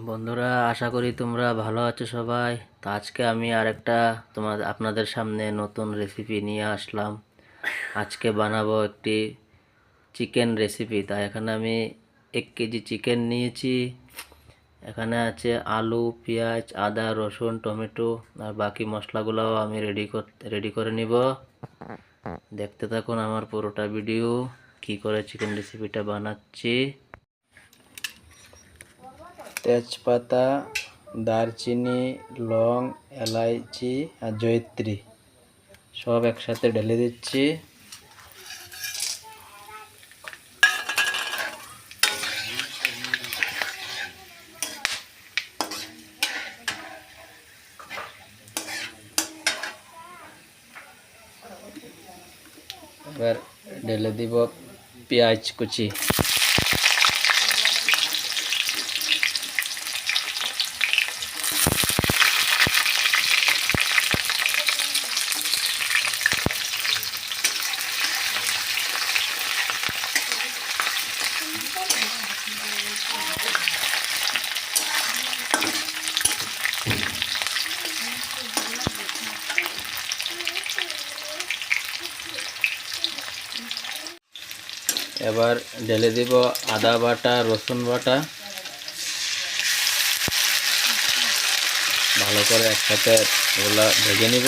বন্ধুরা, আশা করি তোমরা ভালো আছো সবাই। তো আজকে আমি আরেকটা আপনাদের সামনে নতুন রেসিপি নিয়ে আসলাম। আজকে বানাবো একটি চিকেন রেসিপি। তাই এখানে আমি 1 কেজি চিকেন নিয়েছি। এখানে আছে আলু, পেঁয়াজ, আদা, রসুন, টমেটো আর বাকি মশলাগুলোও আমি রেডি করে নিব। দেখতে থাকুন আমার পুরোটা ভিডিও, কি করে চিকেন রেসিপিটা বানাচ্ছি। তেজপাতা, দারচিনি, লং, এলাইচি আর জয়িত্রী সব একসাথে ঢেলে দিচ্ছি। এবার ঢেলে দিব পেঁয়াজ কুচি। এবার ঢেলে দিব আদা বাটা, রসুন বাটা। ভালো করে একসাথে ওগুলা ভেজে নিব।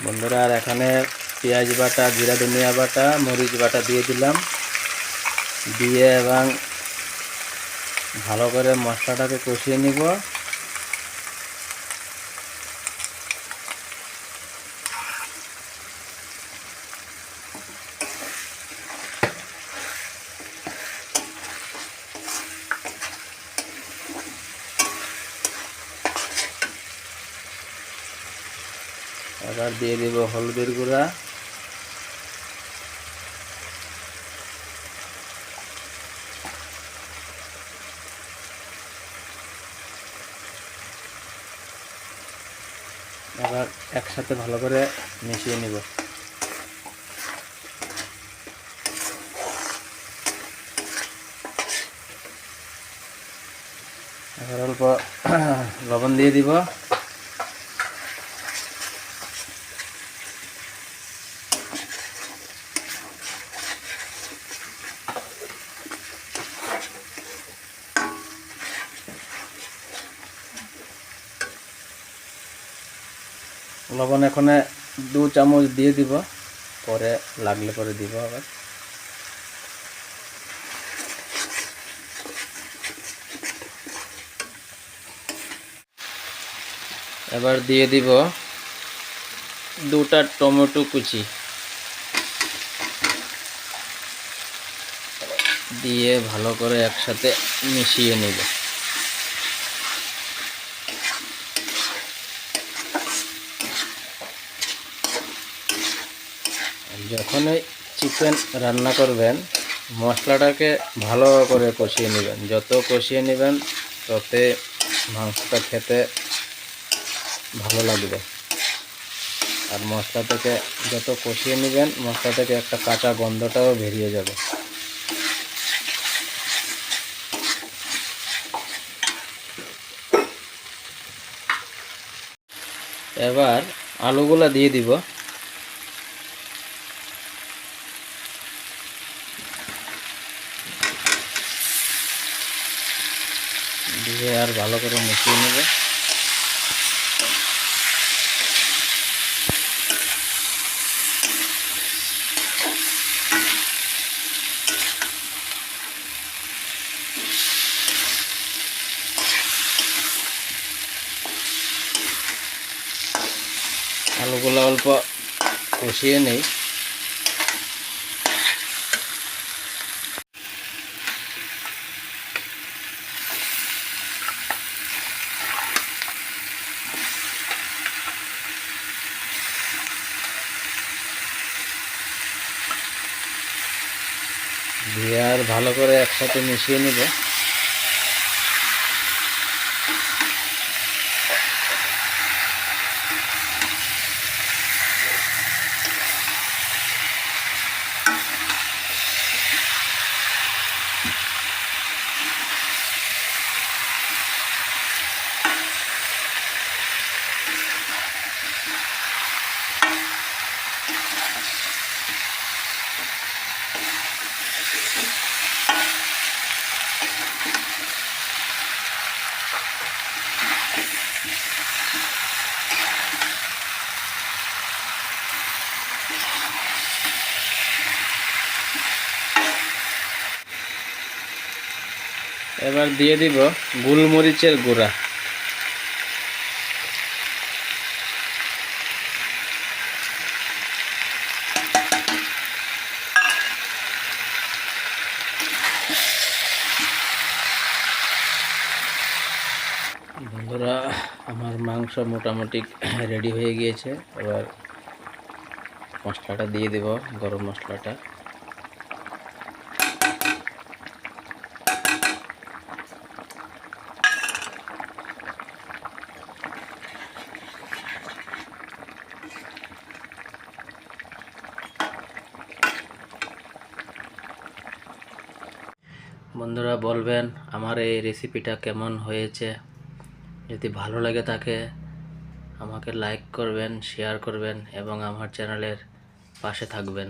বন্ধুরা, আর এখানে পেঁয়াজ বাটা, জিরা ধনিয়া বাটা, মরিচ বাটা দিয়ে দিলাম। দিয়ে এবং ভালো করে মশলাটাকে কষিয়ে নিব। এবার দিয়ে দিব হলুদের গুঁড়া, এবার একসাথে ভালো করে মিশিয়ে নিব। এবার অল্প লবণ দিয়ে দিব। লবণ এখানে 2 চামচ দিয়ে দিব, পরে লাগলে পরে দিব আবার। এবার দিয়ে দিব 2টা টমেটো কুচি, দিয়ে ভালো করে একসাথে মিশিয়ে নিব। যখনই চিকেন রান্না করবেন, মশলাটাকে ভালো করে কষিয়ে নেবেন। যত কষিয়ে নেবেন ততে মাংসটা খেতে ভালো লাগবে। আর মশলা থেকে যত কষিয়ে নেবেন, মশলা থেকে একটা কাঁচা গন্ধটাও বেরিয়ে যাবে। এবার আলুগুলা দিয়ে দিব। দিয়ে আর ভালো করে মিশিয়ে নেব। আলুগুলো অল্প কষিয়ে নেই। দিয়ে আর ভালো করে একসাথে মিশিয়ে নিব। এবার দিয়ে দিব গোলমরিচের গুঁড়া। বন্ধুরা, আমার মাংস মোটামুটি রেডি হয়ে গিয়েছে। এবার মশলাটা দিয়ে দেব, গরম মশলাটা। বন্ধুরা বলবেন আমার এই রেসিপিটা কেমন হয়েছে। যদি ভালো লাগে থাকে আমাকে লাইক করবেন, শেয়ার করবেন এবং আমার চ্যানেলের পাশে থাকবেন।